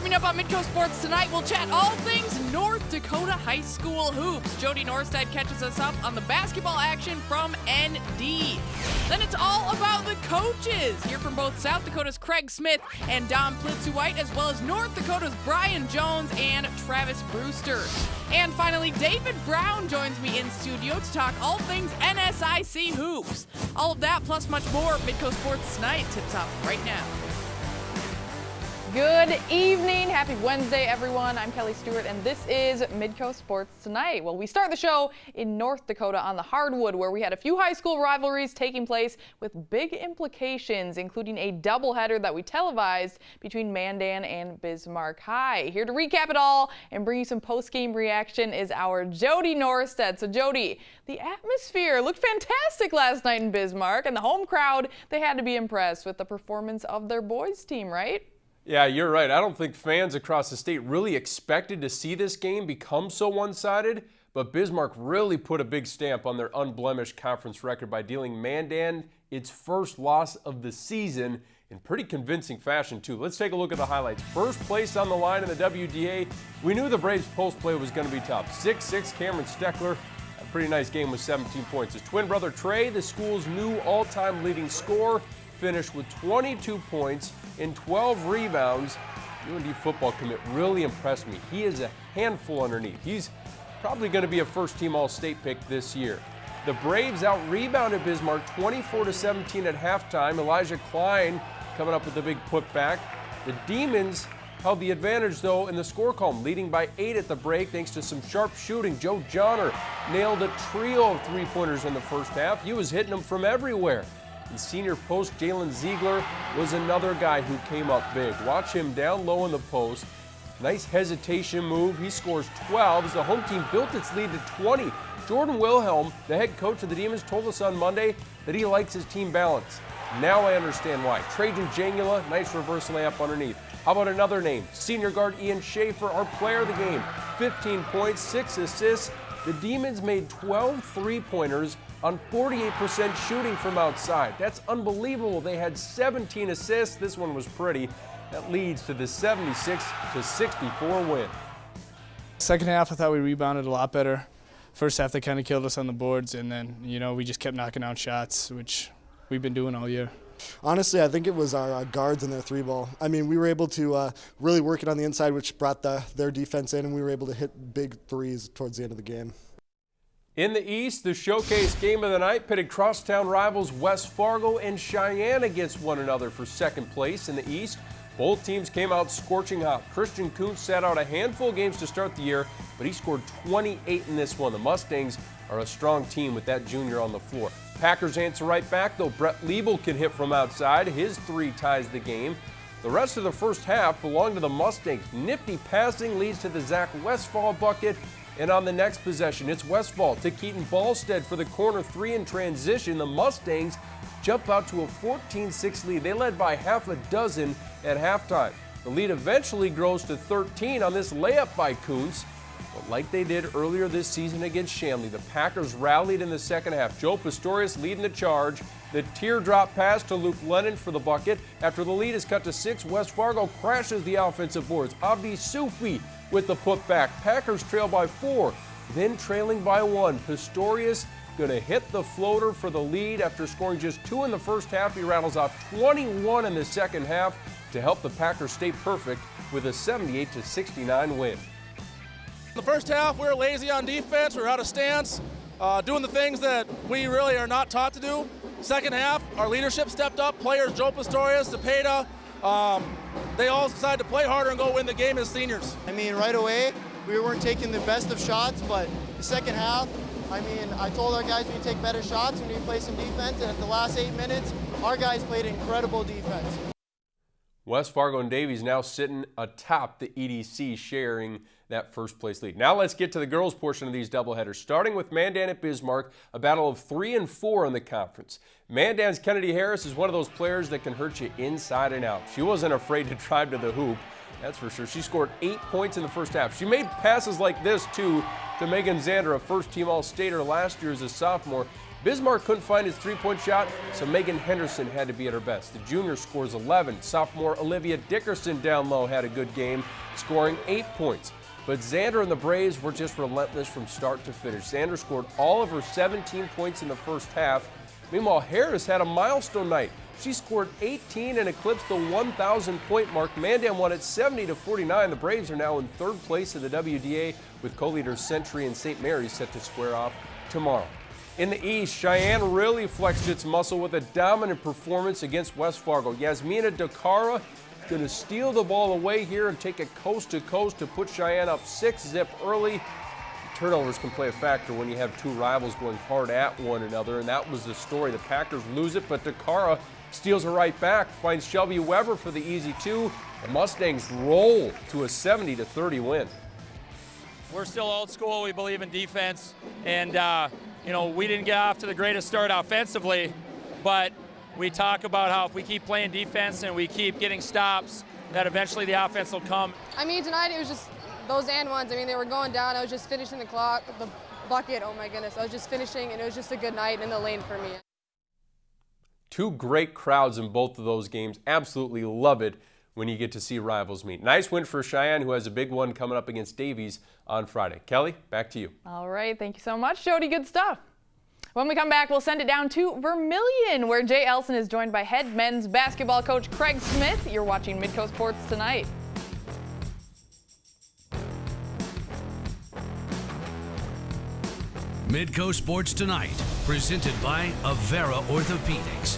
Coming up on Midco Sports Tonight, we'll chat all things North Dakota high school hoops. Jody Norstedt catches us up on the basketball action from ND. Then it's all about the coaches. Hear from both South Dakota's Craig Smith and Dom Plitzu-White, as well as North Dakota's Brian Jones and Travis Brewster. And finally, David Brown joins me in studio to talk all things NSIC hoops. All of that plus much more. Midco Sports Tonight tips off right now. Good evening. Happy Wednesday, everyone. I'm Kelly Stewart, and this is Midco Sports Tonight. Well, we start the show in North Dakota on the hardwood, where we had a few high school rivalries taking place with big implications, including a doubleheader that we televised between Mandan and Bismarck High. Here to recap it all and bring you some post-game reaction is our Jody Norstedt. So, Jody, the atmosphere looked fantastic last night in Bismarck, and the home crowd, they had to be impressed with the performance of their boys' team, right? Yeah, you're right. I don't think fans across the state really expected to see this game become so one-sided, but Bismarck really put a big stamp on their unblemished conference record by dealing Mandan its first loss of the season in pretty convincing fashion, too. Let's take a look at the highlights. First place on the line in the WDA. We knew the Braves' post play was going to be tough. 6'6" Cameron Steckler, a pretty nice game with 17 points. His twin brother Trey, the school's new all-time leading scorer, finished with 22 points and 12 rebounds. UND football commit really impressed me. He is a handful underneath. He's probably going to be a first-team All-State pick this year. The Braves out-rebounded Bismarck 24-17 at halftime. Elijah Klein coming up with the big putback. The Demons held the advantage, though, in the score column, leading by 8 at the break thanks to some sharp shooting. Joe Johnner nailed a trio of three-pointers in the first half. He was hitting them from everywhere. And senior post Jalen Ziegler was another guy who came up big. Watch him down low in the post. Nice hesitation move. He scores 12 as the home team built its lead to 20. Jordan Wilhelm, the head coach of the Demons, told us on Monday that he likes his team balance. Now I understand why. Trajan Jangula, nice reverse layup underneath. How about another name? Senior guard Ian Schaefer, our player of the game. 15 points, 6 assists. The Demons made 12 three-pointers on 48% shooting from outside. That's unbelievable. They had 17 assists. This one was pretty. That leads to the 76-64 win. Second half, I thought we rebounded a lot better. First half, they kind of killed us on the boards, and then, we just kept knocking out shots, which we've been doing all year. Honestly, I think it was our guards and their three ball. I mean, we were able to really work it on the inside, which brought their defense in, and we were able to hit big threes towards the end of the game. In the East, the showcase game of the night pitted crosstown rivals West Fargo and Cheyenne against one another for second place in the East. Both teams came out scorching hot. Christian Kuntz sat out a handful of games to start the year, but he scored 28 in this one. The Mustangs are a strong team with that junior on the floor. Packers answer right back, though. Brett Liebel can hit from outside. His three ties the game. The rest of the first half belonged to the Mustangs. Nifty passing leads to the Zach Westfall bucket. And on the next possession, it's Westfall to Keaton Ballstead for the corner three in transition. The Mustangs jump out to a 14-6 lead. They led by half a dozen at halftime. The lead eventually grows to 13 on this layup by Kuntz. But like they did earlier this season against Shanley, the Packers rallied in the second half. Joe Pistorius leading the charge. The teardrop pass to Luke Lennon for the bucket. After the lead is cut to 6, West Fargo crashes the offensive boards. Abdi Sufi with the putback. Packers trail by 4, then trailing by 1. Pistorius going to hit the floater for the lead after scoring just 2 in the first half. He rattles off 21 in the second half to help the Packers stay perfect with a 78-69 win. In the first half, we were lazy on defense. We were out of stance, doing the things that we really are not taught to do. Second half, our leadership stepped up. Players, Joe Pistorius, Cepeda, they all decided to play harder and go win the game as seniors. I mean, right away, we weren't taking the best of shots, but the second half, I mean, I told our guys we need to take better shots, we need to play some defense, and at the last 8 minutes, our guys played incredible defense. West Fargo and Davies now sitting atop the EDC, sharing that first place lead. Now let's get to the girls portion of these doubleheaders, starting with Mandan at Bismarck, a battle of 3 and 4 in the conference. Mandan's Kennedy Harris is one of those players that can hurt you inside and out. She wasn't afraid to drive to the hoop, that's for sure. She scored 8 points in the first half. She made passes like this, too, to Megan Zander, a first-team All-Stater last year as a sophomore. Bismarck couldn't find his three-point shot, so Megan Henderson had to be at her best. The junior scores 11. Sophomore Olivia Dickerson down low had a good game, scoring 8 points. But Xander and the Braves were just relentless from start to finish. Xander scored all of her 17 points in the first half. Meanwhile, Harris had a milestone night. She scored 18 and eclipsed the 1,000-point mark. Mandan won at 70-49. The Braves are now in third place in the WDA with co-leaders Century and St. Mary's set to square off tomorrow. In the East, Cheyenne really flexed its muscle with a dominant performance against West Fargo. Yasmina Dakara going to steal the ball away here and take it coast to coast to put Cheyenne up 6-zip early. Turnovers can play a factor when you have two rivals going hard at one another, and that was the story. The Packers lose it, but Dakara steals it right back, finds Shelby Weber for the easy two. The Mustangs roll to a 70-30 win. We're still old school. We believe in defense, and we didn't get off to the greatest start offensively, but we talk about how if we keep playing defense and we keep getting stops, that eventually the offense will come. I mean, tonight it was just those and ones. I mean, they were going down. I was just finishing the clock, the bucket. Oh my goodness, I was just finishing, and it was just a good night in the lane for me. Two great crowds in both of those games. Absolutely love it when you get to see rivals meet. Nice win for Cheyenne, who has a big one coming up against Davies on Friday. Kelly, back to you. All right, thank you so much, Jody. Good stuff. When we come back, we'll send it down to Vermilion, where Jay Elson is joined by head men's basketball coach Craig Smith. You're watching Midco Sports Tonight. Midco Sports Tonight, presented by Avera Orthopedics.